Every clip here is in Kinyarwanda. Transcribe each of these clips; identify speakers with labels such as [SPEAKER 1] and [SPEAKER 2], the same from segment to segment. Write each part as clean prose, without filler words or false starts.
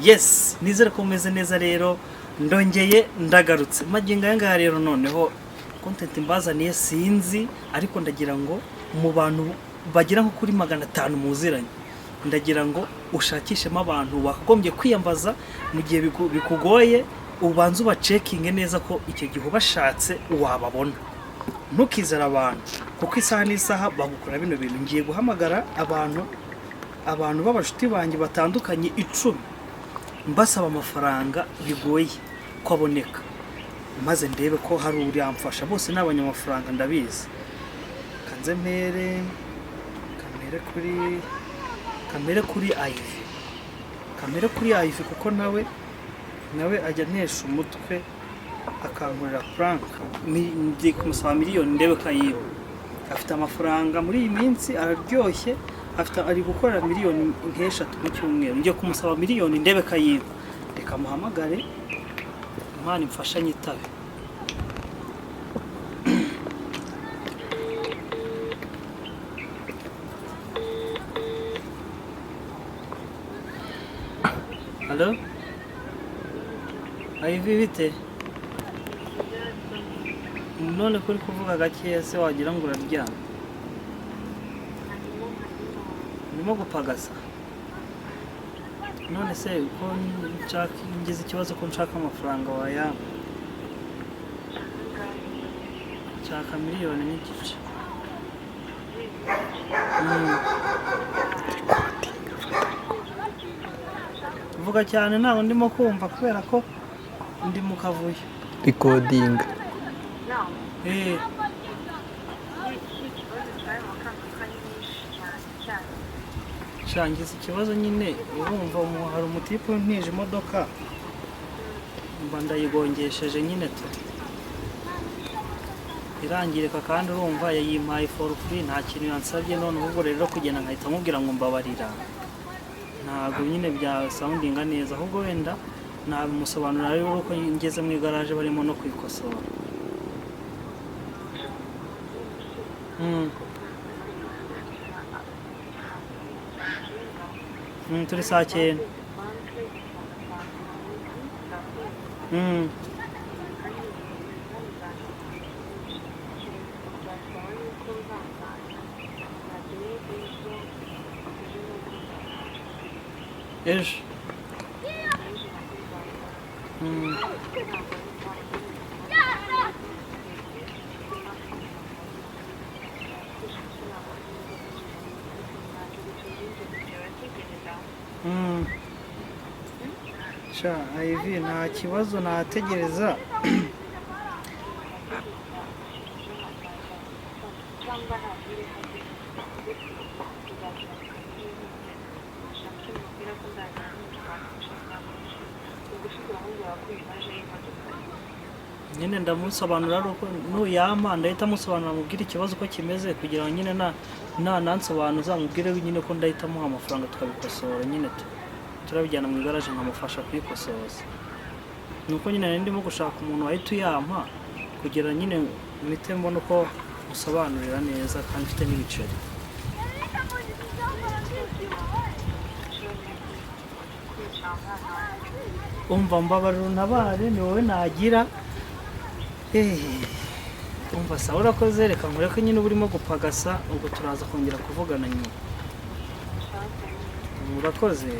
[SPEAKER 1] Yes, nizere ko meze neza rero ndongeye ndagarutse magingo aya ngaya rero noneho content mbazaniye sinzi ariko ndagira ngo mu bantu bagira nko kuri 500 muziranye ndagira ngo ushakishemo abantu wakagombye kwiyambaza mu gihe bikugoye ubanze uba checking neza ko icyo gihe ubashatse wababona ntukizera abantu kuko isaha n'isaha bagukora bino bintu ngiye guhamagara abantu b'abashuti banjye batandukanye 10 mbasaba amafaranga bigoye kwaboneka maze ndebe ko hari uri amfasha bose n'abanyamafaranga ndabizi kanze kamere kuri Ivy kuko nawe ajya ntesha umutwe akankurira frank ndi kumusaba miliyoni ndebe kayibo afite amafaranga muri iyi minsi araryoshye ari gukorera miliyoni nk'eshatu mu cyumweru ngiye kumusaba miliyoni ndebe kayibo reka muhamagare Imana imfasha nyitabe Hello Ivy bite none kuri kuvuga gake se wagira ngo uraryama ndimo gupagasa none se ko ngize ikibazo ko nshaka amafaranga waya nshaka miliyoni n'igice vuga cyane ntago ndimo kumva kubera ko ndi mu kavuyo
[SPEAKER 2] recording
[SPEAKER 1] shangize ikibazo nyine urumva hari umutipe ntije imodoka mba ndayigongesheje nyine irangirika kandi urumva yayimpaye for free nta kintu yansabye none ubwo rero kugenda nkahita mubwira ngo mbabarira ntago nyine bya soundinga neza ahubwo wenda nabimusobanurira rero ko ngeze mu igaraje barimo no kwikosora turi saa 9 ejo Ivy nta kibazo nategereza nyine ndamusobanurira uko nuyama ndahita musobanura mubwira ikibazo uko kimeze kugira ngo nyine nansobanuza mubwire nyine ko ndahita muha amafaranga tukabikosora nyine turabijyana mu igaraje nkamufasha kwikosoza nuko nyine ndimo gushaka umuntu wahita uyampa kugira nyine mite mbona uko musobanurira neza kandi mfite n'ibiceri umva mbabarira untabare ni wowe nagira umva sawa urakoze reka nkureke nyine urimo gupagasa ubwo turaza kongera kuvugana nyuma urakoze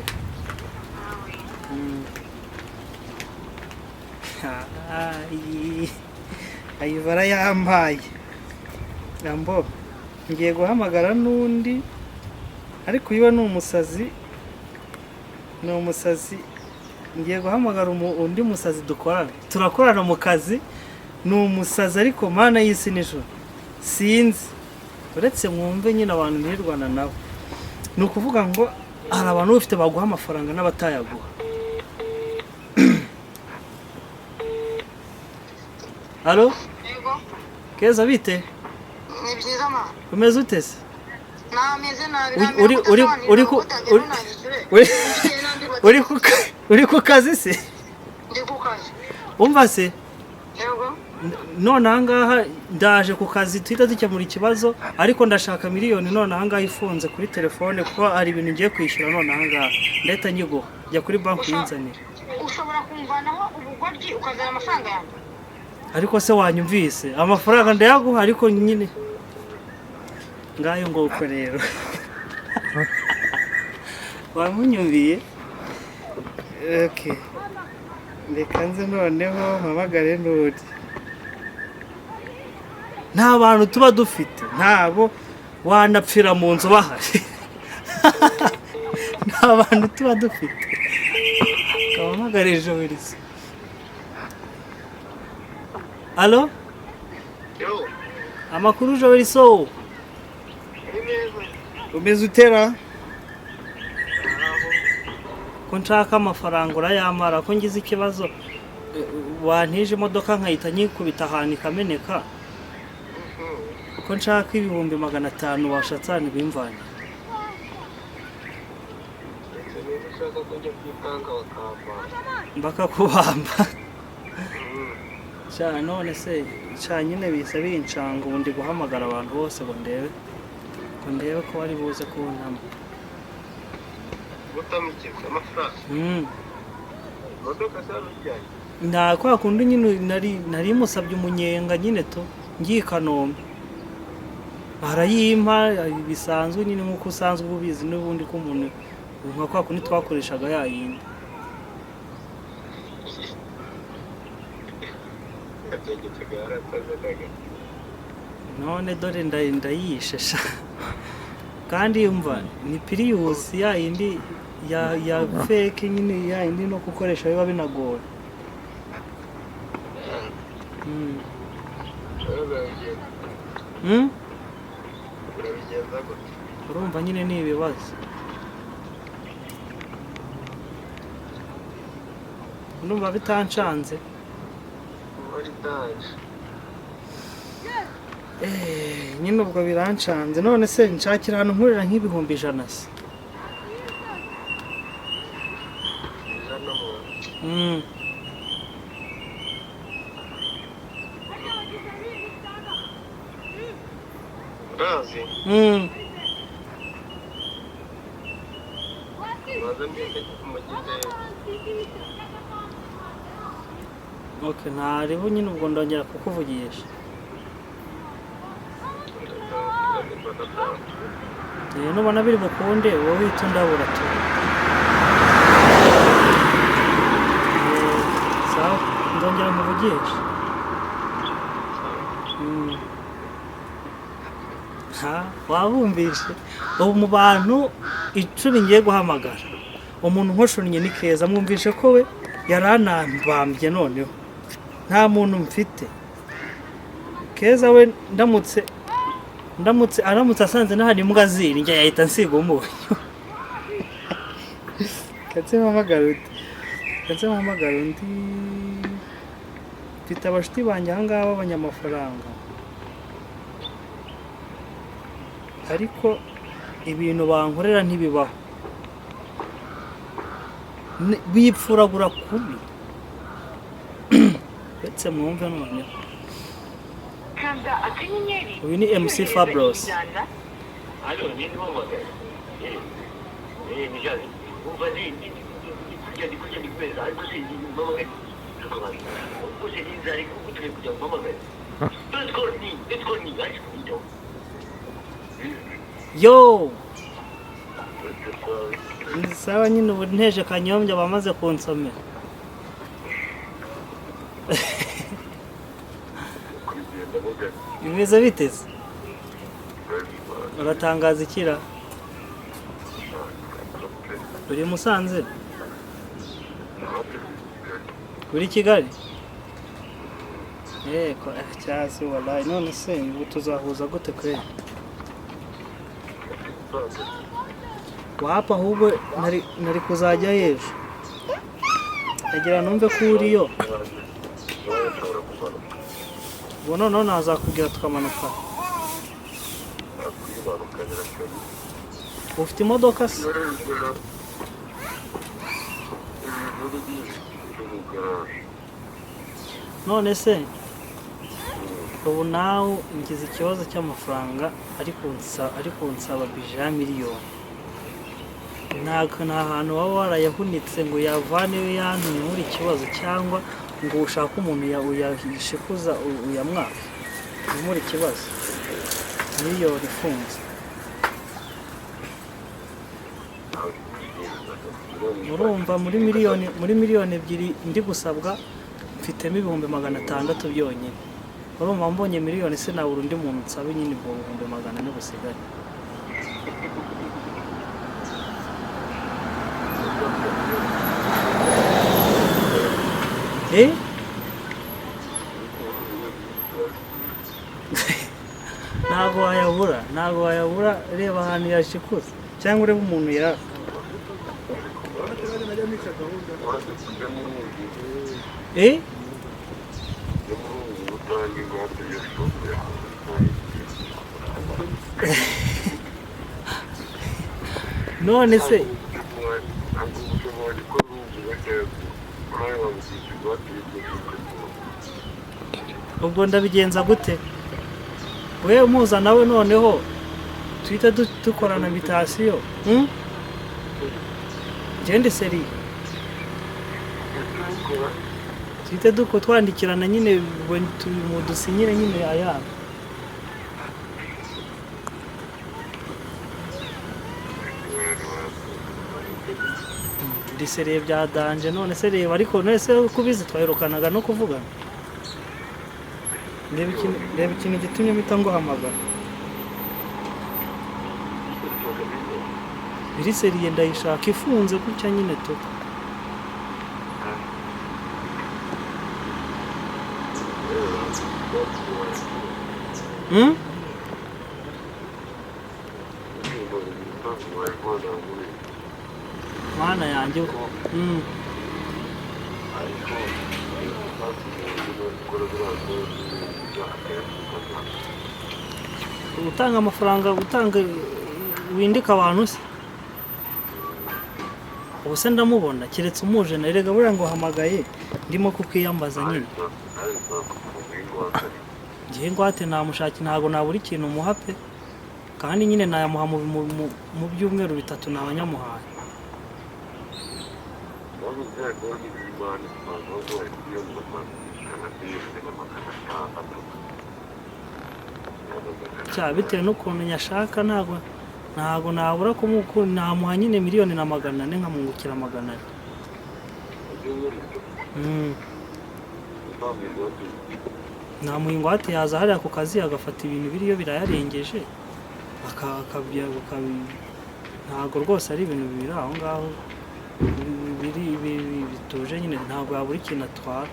[SPEAKER 1] ayivara yambaye ambo ngiye guhamagara n'undi ariko uyu ni umusazi ngiye guhamagara undi musazi turakorana mu kazi ni umusazi ariko mana y'isi n'ijoro sinzi uretse mwumve nyine abantu nirwana nabo ni ukuvuga ngo hari abantu bafite baguha amafaranga n'abatayaguha Halo Keza bite
[SPEAKER 3] ni byiza ma
[SPEAKER 1] umeze ute se
[SPEAKER 3] nameze nabi
[SPEAKER 1] uri ku kazi se
[SPEAKER 3] ndi ku kazi
[SPEAKER 1] umva se
[SPEAKER 3] yego
[SPEAKER 1] none ahangaha ndaje ku kazi tuhita dukemura ikibazo ariko ndashaka miliyoni none ahangaha ifunze kuri telefone kuko hari ibintu ngiye kwishyura none ahangaha ndahita nyiguha jya kuri banki uyinzanire.
[SPEAKER 3] ushobora kumvanaho ubugoryi ukazana amafaranga yanjye.
[SPEAKER 1] Ariko se wanyumvise amafaranga ndayaguha ariko nyine ngayo nguko rero wamunyumviye. Okay, reka nze noneho mpamagare Ndori. Nta bantu tuba dufite ntabo wanapfira mu nzu bahari nta bantu tuba dufite. Kampamagare Joelise. Alo?
[SPEAKER 3] Yo,
[SPEAKER 1] Amakuru Joelise. Umeze utera? Ko nshaka amafaranga urayamara ko ngize ikibazo wantije imodoka nkahita nyikubita ahantu ikameneka. Ko nshaka 500,000 washatsana bimvanye. Bakakubamba. Cyane none se cyanyine bise bincanga ubundi guhamagara abantu bose ngo ndebe ko bari buze kuntama.
[SPEAKER 3] gutamikirwa amafaranga. Imodoka zarujyanye.
[SPEAKER 1] Nda kwa kundi nyine nari musabye umunyenga nyine to ngiye Kanombe. Arayimpa bisanzwe nyine nkuko usanzwe ubizi n'ubundi ko umuntu nka kwa kundi twakoreshaga yayindi. None dore ndayishesha kandi yumva ni Prius yayindi ya fake nyine yayindi no gukoresha biba binagora. Urumva nyine ni ibibazo. Ndumva bitanshanze. Nyine ubwo biranshanze none se nshakira ahantu nkurira nk'ibihumbi 100 se.
[SPEAKER 3] Razi.
[SPEAKER 1] Okay, ntariho nyine ubwo ndongera kukuvugisha. Nubona biri bukunde wowe uhita undabura tu. Sawa, ndongera nkuvugisha. Wabumvishe ubu mu bantu 10 ngiye guhamagara umuntu nkoshonnye ni Keza, mwumvishe ko we yaranambambye noneho nta muntu mfite. Keza we aramutse asanze n'ahari imbwa ziri njya yahita nsiga umunyu. Katse mpamagara undi mfite abashuti banjye ahangaha b'abanyamafaranga ariko ibintu bankorera ntibibaho, bipfuragura kubi. Betse mwumve noneho uyu ni MC Fabros. Yo sawa nyine ubu nteje Kanyombya bamaze kunsomera. Bimeze biteze uratangaza ikira uri Musanze uri Kigali. Ko cyasi wallahi none se ubu tuzahuza gute kwe wapa ahubwo nari kuzajya yejo agira numve ko uriyo bono none azakubwira tukamanuka. Ufite imodoka se? None se ubu nawe ngize ikibazo cy'amafaranga ariko nsaba bije ya miliyoni. Nta hantu waba warayahunitse ngo yavaneyo yantumye muri ikibazo, cyangwa ngo ushake umuntu uyashikuza uyamwaka muri ikibazo. Miliyoni ifunze. Urumva muri miliyoni ebyiri ndi gusabwa mfitemo ibihumbi 600 byonyine. Urumva mbonye miliyoni sinabura undi muntu nsaba nyine ibihumbi 400 busigare. Ntabwo wayabura reba ahantu yashikuza cyangwa ureba umuntu none se ubwo ndabigenza gute? We umuza nawe noneho twita dukorana invitation. Gende seri twite twandikirana nyine mu dusinyire nyine aya. Disere bya danje none se reba, ariko none se kubizi twahirukanaga no kuvugana. Reba ikintu gitumye mpita nguhamagara. Iri seriye ndayishaka ifunze gutya nyine to. Mana yanjye. Utanga amafaranga, windika abantu se. Ubuse ndamubona keretse umuje na erega buriya ngo hamagaye ndimo kukiyambaza nyine. Ngiye ngwate namushaki ntago nabura ikintu muha pe, kandi nyine nayamuha mu byumweru 3 nabanyamuhaye. Bitewe n'ukuntu nyashaka ntago nabura namuha nyine miliyoni na 400 nkamungukira 400. Namuha ingwate yaza hariya ku kazi agafata ibintu biriyo birayarengeje ntago rwose ari ibintu biri aho ngaho bituje nyine, ntago yabura ikintu atwara.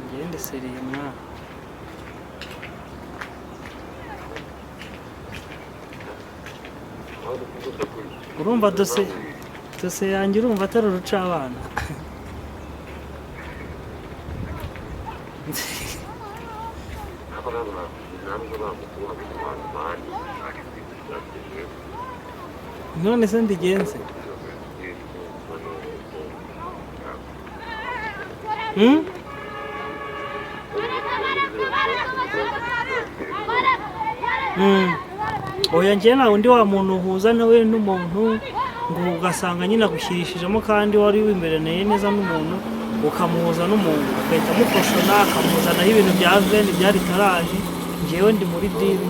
[SPEAKER 1] Ngende seriye mwana. Urumva dose yanjye urumva atari uruca abana. None se ndigenze oya njye nawe undi wa muntu uhuza nawe n'umuntu ngo ugasanga nyine agushyirishijemo kandi wari wimerereye neza n'umuntu ukamuhuza n'umuntu ugahita mukoshona akamuzanaho ibintu bya veni byari taraje, njyewe ndi muri diri.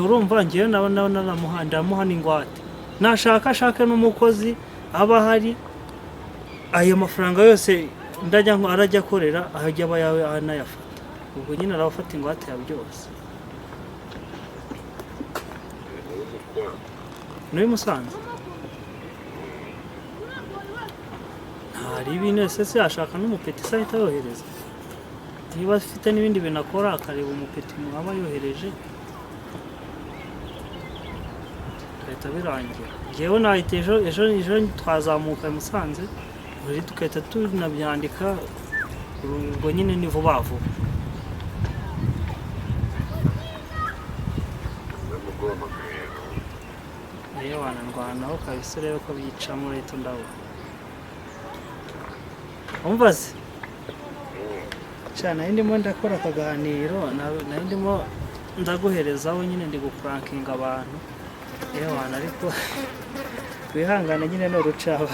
[SPEAKER 1] Urumva njyewe ndamuha n'ingwate, nashaka ashake n'umukozi aba ahari, ayo mafaranga yose arajya akorera ahajya aba yawe anayafata, ubwo nyine arabafata ingwate ya byose. N'uyu Musanze ntari ibintu ese yashaka n'umupeti se ahita yohereza, niba afite n'ibindi bintu akora akareba umupeti muhaba yohereje ahita birangira. Njyewe nahita ejo twazamuka i Musanze buri tukahita tunabyandika, ubwo nyine ni vuba vuba. iyo wanandwanaho kabisa urebe ko bicamo leta ndabona umva se cyane nari ndimo ndakora akaganiro nari ndimo ndaguherezaho nyine ndi guprankinga abantu iyo wana ariko wihangane nyine no rucaba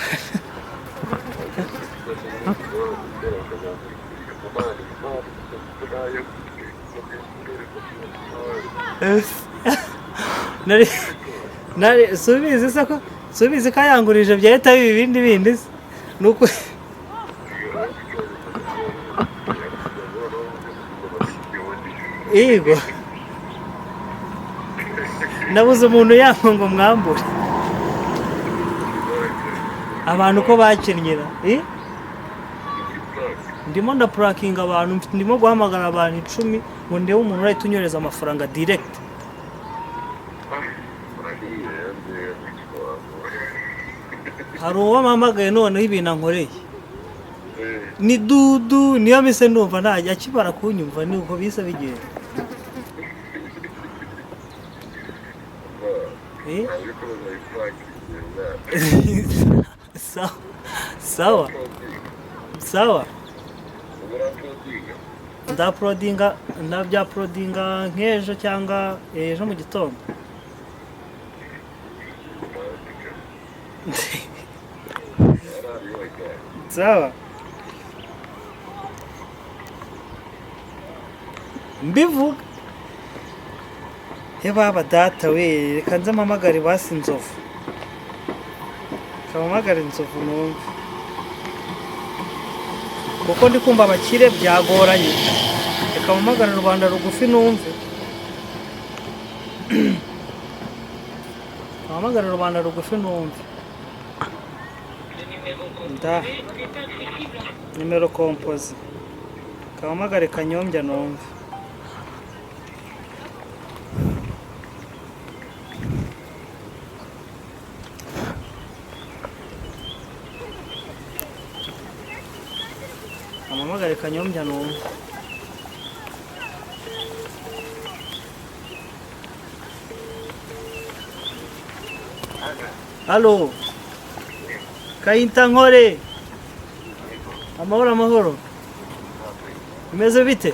[SPEAKER 1] subizi ko yangurije byahita biba ibindi bindi nuko yego nabuze umuntu yampa ngo mwambure abantu ko bakinyira ndimo ndapurakinga abantu ndimo guhamagara abantu 10 ngo ndebe umuntu urahita unyoreza amafaranga direct hari uwo mpamagaye noneho ibintu ankoreye ni dudu niyo mise numva ntajya akibara kunyumva ni uko bisa bigenda sawa sawa ndabyaporodinga nk'ejo cyangwa ejo mu gitondo sawa mbivuga baba data we reka nze mpamagare basi inzovu kamamagare inzovu numve kuko ndi kumva abakire byagoranye reka mpamagare Rwanda rugufi numve mpamagare Rwanda rugufi numve nda nimero kompoze kamamagare Kanyombya numve amamagare Kanyombya numve Halo Kayinta Nkore amahoro bimeze bite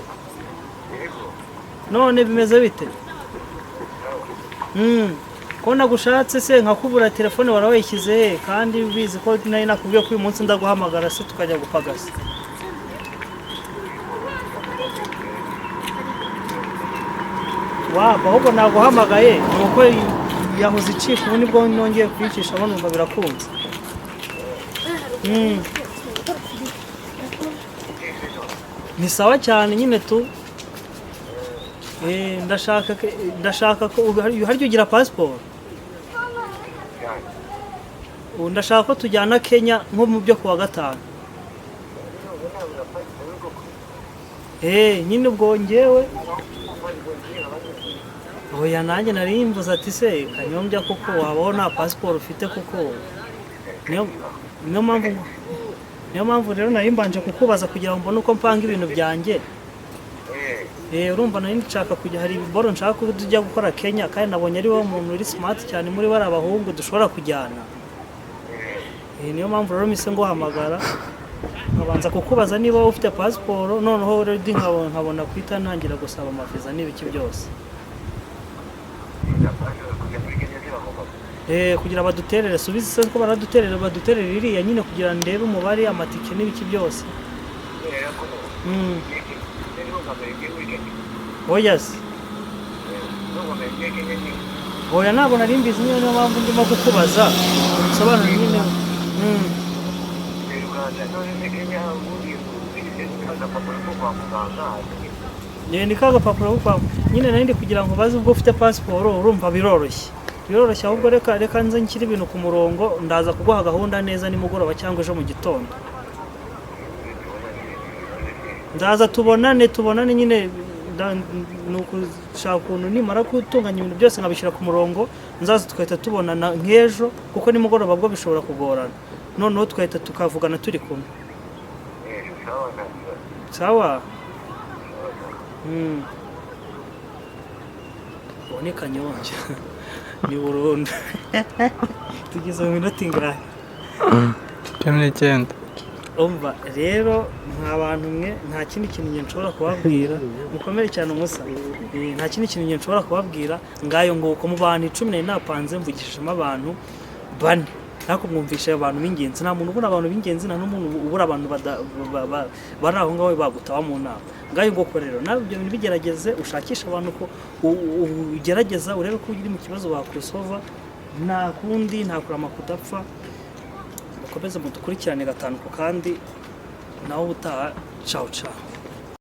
[SPEAKER 1] none bimeze bite ko nagushatse se nkakubura telefone warawayishyize kandi bizi ko nari nakubwiye ko uyu munsi ndaguhamagara se tukajya gupagasa ahubwo naguhamagaye nuko yahoze icika ubu nibwo nongeye kuyicisha numva birakunze ni sawa cyane nyine tu ndashaka ko haryo ugira passport ndashaka ko tujyana Kenya nko mu byo kuwa gatanu nyine ubwo ngewe oya nanjye nari mvuze ati se Kanyombya kuko wabaho nta passport ufite kuko niyo mpamvu rero nari mbanje kukubaza kugira ngo mbone uko mpanga ibintu byanjye urumva nari nshaka kujya hari ibiboro nshaka ko tujya gukora Kenya kandi nabonye ari wowe umuntu uri smart cyane muri bari abahungu dushobora kujyana niyo mpamvu rero mise nguhamagara nkabanza kukubaza niba ufite passport noneho already nkabona kwita ntangira gusaba amaviza n'ibiki byose kugira baduterere subize se ko baduterere iriya nyine kugira ndebe umubare amatike n'ibiki byose oyas oya ntabwo nari mbizi niyo mpamvu ndimo kukubaza usobanura nyine ni kagapapuro kwa nyine nari ndi kugira ngo baze ubwo ufite passport urumva biroroshye ahubwo reka nze nshyira ibintu ku murongo ndaza kuguha gahunda neza nimugoroba cyangwa ejo mu gitondo ndaza tubonane nyine nukushaka ukuntu nimara gutunganya ibintu byose nkabishyira ku murongo nzaza tukahita tubonana nk'ejo kuko nimugoroba bwo bishobora kugorana noneho tukahita tukavugana turi kumwe sawa uwo ni Kanyombya ni burundu tugeze mu minota ingahe
[SPEAKER 2] 19.
[SPEAKER 1] umva rero nta bantu mwe nta kindi kintu njye nshobora kubabwira mukomere cyane umusa nta kindi kintu njye nshobora kubabwira ngayo nguko mu bantu 10 nari napanze mvugishijemo abantu 4 ariko mwumvisha abantu b'ingenzi nta muntu ubura abantu b'ingenzi nta n'umuntu ubura abantu bari aho ngaho bagutaba mu nama ngayo nguko rero nawe ibyo bintu bigerageze ushakisha abantu ko ugerageza urebe ko uri mu kibazo wakurisova nta kundi nta kurama kudapfa mukomeze mudukurikirane 5 kandi nawe utaha ciao ciao